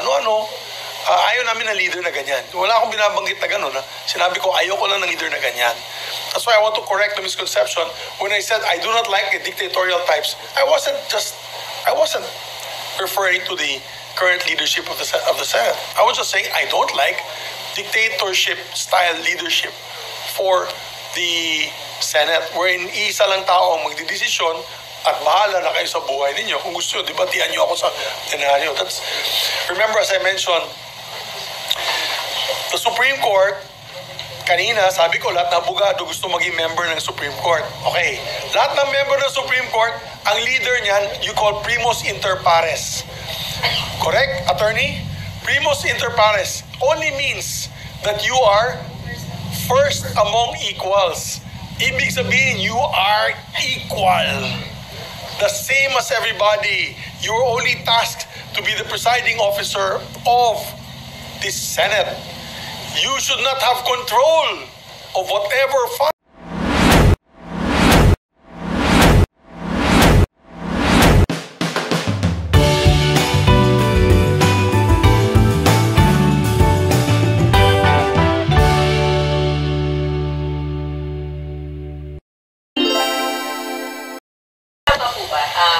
ano-ano. Ayaw namin ng leader na ganyan. Wala akong binabanggit na gano'n. Sinabi ko, ayaw ko lang ng leader na ganyan. That's why I want to correct the misconception. When I said I do not like the dictatorial types, I wasn't referring to the current leadership of the Senate. I was just saying I don't like dictatorship-style leadership for the Senate, wherein isa lang tao ang magdidesisyon at bahala na kayo sa buhay ninyo. Kung gusto nyo, debatihan nyo ako sa denaryo. Remember, as I mentioned, the Supreme Court, kanina, sabi ko, lahat ng abogado gusto maging member ng Supreme Court. Okay, lahat ng member ng Supreme Court, ang leader niyan, you call primus inter pares. Correct, attorney? Primus inter pares only means that you are first among equals. Ibig sabihin, you are equal. The same as everybody. You're only tasked to be the presiding officer of the Senate. You should not have control of whatever fund.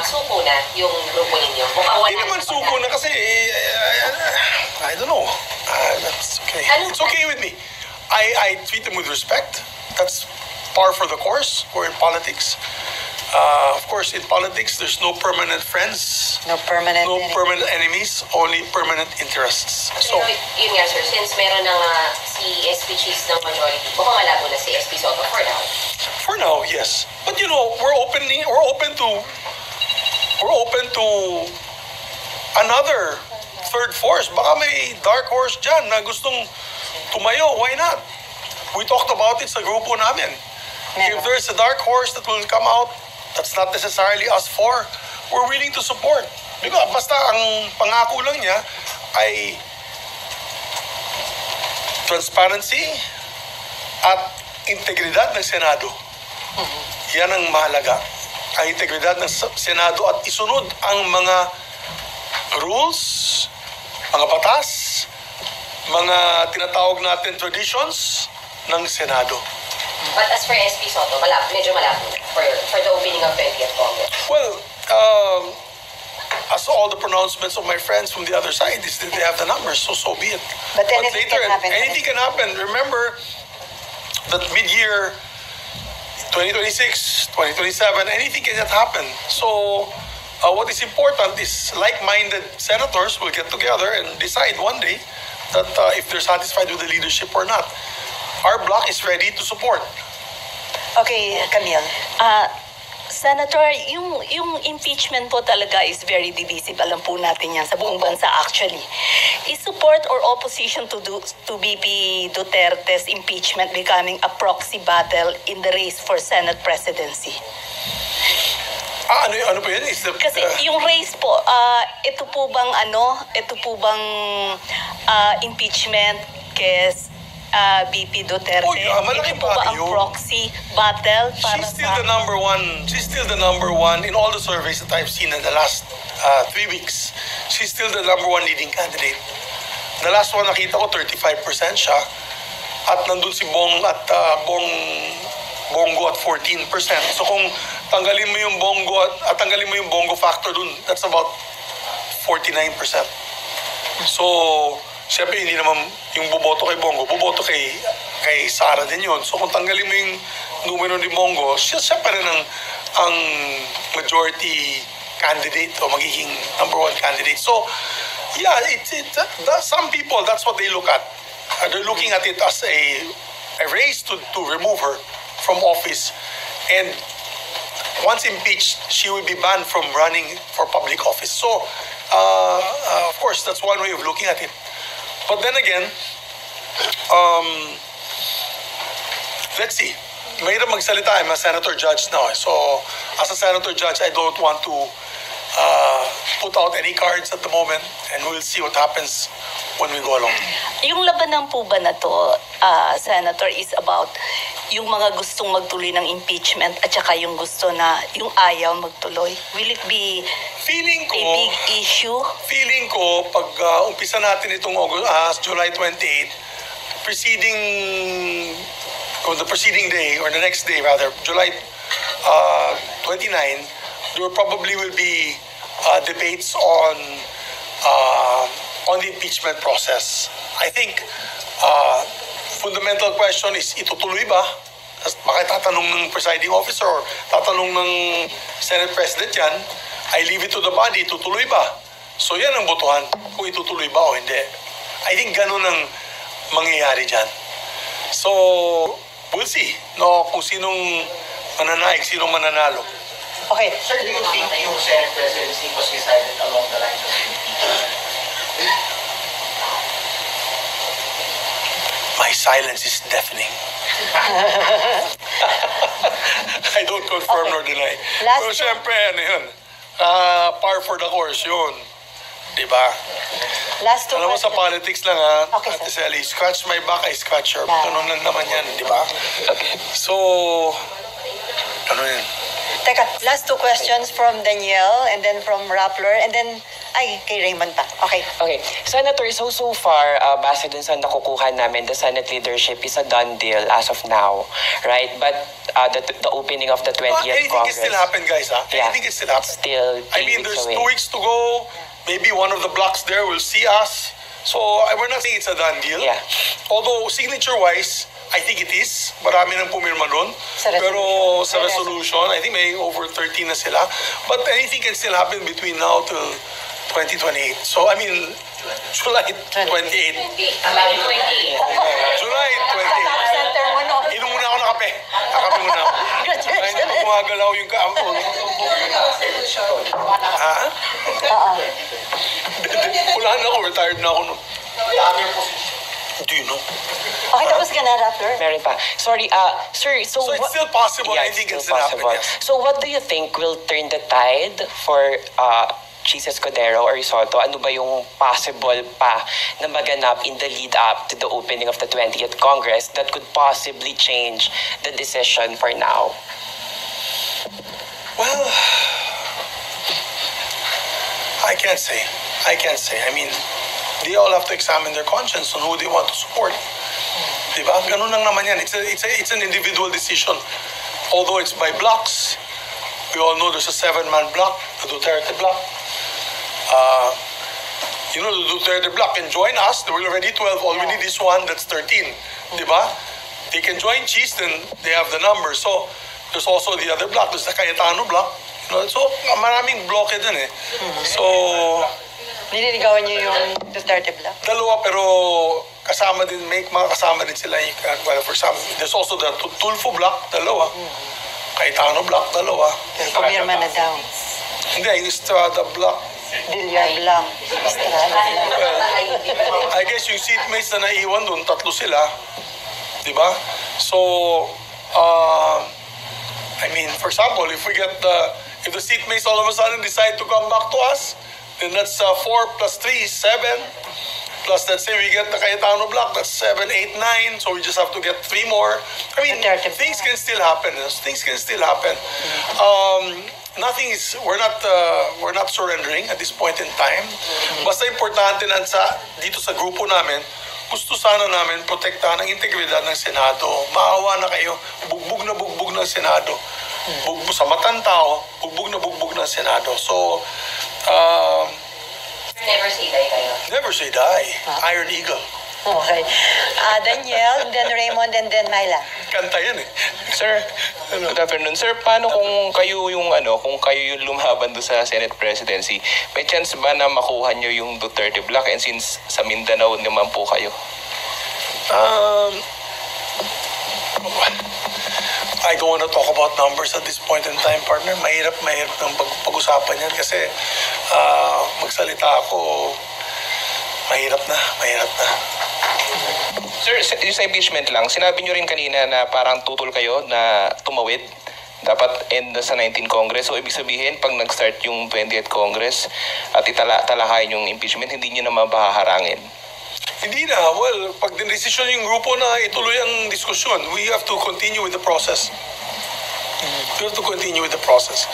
Suko na yung grupo ninyo? Hindi naman suko na kasi, I don't know. That's okay. It's okay with me. I treat them with respect. That's par for the course. We're in politics. Of course, in politics, there's no permanent friends. No permanent enemies, only permanent interests. So, yun nga sir, since meron ng si SP Cheese ng majority, mukhang malabo na si SP Soto for now. For now, yes. But you know, we're open to another third force. Baka may dark horse dyan na gustong tumayo. Why not? We talked about it sa grupo namin. If there's a dark horse that will come out, that's not necessarily us four, we're willing to support. Because basta ang pangako lang niya ay transparency at integridad ng Senado. Yan ang mahalaga. Ang integridad ng Senado at isunod ang mga rules, mga batas, mga tinatawag natin traditions ng Senado. But as for SP Soto, medyo malabo for the opening of 20th Congress. Well, as all the pronouncements of my friends from the other side is that they have the numbers, so be it. But anything can happen. Anything can happen. Remember that mid-year 2026, 2027, anything can happen. So, what is important is like-minded senators will get together and decide one day that if they're satisfied with the leadership or not. Our bloc is ready to support. Okay, Camille. Senator, yung impeachment po talaga is very divisive. Alam po natin yan sa buong bansa actually. Is support or opposition to BP Duterte's impeachment becoming a proxy battle in the race for Senate presidency? Ano po yun? Kasi yung race po, ito po bang impeachment kay BP Duterte? Malaking ito po ba ang proxy battle para She's still the number one in all the surveys that I've seen in the last 3 weeks. She's still the number one leading candidate. The last one nakita ko 35% siya at nandun si Bongo at 14%. So kung tanggalin mo yung Bongo factor dun, that's about 49%. So siyempre hindi naman yung boboto kay Bongo, boboto kay Sara din yun. So kung tanggalin mo yung numero ni Bongo, siya pa rin ang majority candidate o magiging number one candidate. So yeah, some people, that's what they look at. They're looking at it as a race to remove her from office. And once impeached, she will be banned from running for public office. So, of course, that's one way of looking at it. But then again, let's see. Mahirap magsalita. I'm a senator judge now. So, as a senator judge, I don't want to put out any cards at the moment, and we'll see what happens when we go along. Yung labanan po ba na to, Senator, is about yung mga gustong magtuloy ng impeachment at saka yung gusto na, yung ayaw magtuloy? Will it be Feeling a ko, big issue? feeling ko, pag umpisa natin itong July 28, the preceding day, or the next day rather, July 29, there probably will be debates on the impeachment process. I think fundamental question is, itutuloy ba? Bakit tatanong ng presiding officer or tatanong ng Senate President yan? I leave it to the body, itutuloy ba? So yan ang botohan, kung itutuloy ba o hindi. I think ganun ang mangyayari dyan. So, we'll see, no, kung sinong mananaig, sinong mananalo. Okay. Sir, do you think yung Senate presidency was decided along the lines of impeachment? My silence is deafening. I don't confirm nor deny. Last- Pero syempre, ano yun, par for the course yun. Diba? Last two Alam mo sa questions. politics lang ha, Okay, Ate sir. Sally, scratch my back, I scratch your. Yeah. Ganun lang naman yan, di ba? So, ano yun? Teka, last two questions from Danielle and then from Rappler and then, kay Raymond pa. Okay. Okay. Senator, so far, base dun sa nakukuha namin, the Senate leadership is a done deal as of now, right? But the opening of the 20th Anything Congress... can still happen, guys ha? Yeah. Anything can still happen. Still 3 I mean, weeks there's away. 2 weeks to go. Maybe one of the blocks there will see us. So, we're not saying it's a done deal. Yeah. Although, signature-wise, I think it is. Marami nang pumirma nun. Sa resolution. Pero sa resolution, I think may over 13 na sila. But anything can still happen between now till 2028. So, I mean, July 28. July 28. July 28. Center mo no. Inom muna ako ng kape. Nakape muna ako. Ay, hindi ko gumagalaw yung kaampo. Ha? Oo. Wala na ako. Retired na ako nun. Do you know? Okay, tapos ka na, Rappler. Meron pa. Sorry, sir, so... So it's what- still possible. Yeah, Anything can it's still happen. possible. Yes. So what do you think will turn the tide for Chis Escudero or Soto? Ano ba yung possible pa na maganap in the lead up to the opening of the 20th Congress that could possibly change the decision for now? Well, I can't say. I mean, they all have to examine their conscience on who they want to support. Diba? Ganun lang naman yan. It's an individual decision. Although it's by blocks. We all know there's a 7-man block, the Duterte block. The Duterte block can join us. There were already 12. All we need is one, that's 13. Diba? They can join Cheese, then they have the number. So, there's also the other block. There's the Cayetano block. So, maraming bloke dun eh. So, Nililigawan niyo yung Duterte Block. dalawa pero kasama din, may mga kasama din sila. Well, for example, there's also the Tulfo block, dalawa. Cayetano block, dalawa. Pero pumirma na daw. Hindi, yung Estrada block. Villar Block. Estrada Block. Well, I guess yung seatmates na naiwan doon, 3 sila. Diba? So, I mean, for example, if the seatmates all of a sudden decide to come back to us, then that's 4 plus 3 is 7. Plus, let's say we get the Cayetano block, that's 7, 8, 9. So we just have to get 3 more. I mean, Duterte things block. can still happen. Things can still happen. We're not surrendering at this point in time. Basta importante na dito sa grupo namin, gusto sana namin protektahan ang integridad ng Senado. Maawa na kayo, bugbog ng Senado. Bugbog sa matang tao, bugbog ng Senado. So, Never say die kayo. never say die. Iron Eagle. Okay. Danielle, then Raymond, and then Myla. Kanta yan eh. Sir, good afternoon. Sir, paano kung kayo yung lumaban doon sa Senate presidency? May chance ba na makuha nyo yung Duterte block? And since sa Mindanao naman po kayo. I don't want to talk about numbers at this point in time, partner. Mahirap ng pag-usapan yan kasi magsalita ako, mahirap na. Sir, yung sa impeachment lang, sinabi nyo rin kanina na parang tutol kayo na tumawid. Dapat end na sa 19 Congress. So, ibig sabihin, pag nag-start yung 20th Congress at talakayin yung impeachment, hindi nyo na mabaharangin. Hindi na. Well, pag din-desisyon yung grupo na ituloy ang diskusyon, we have to continue with the process. We have to continue with the process.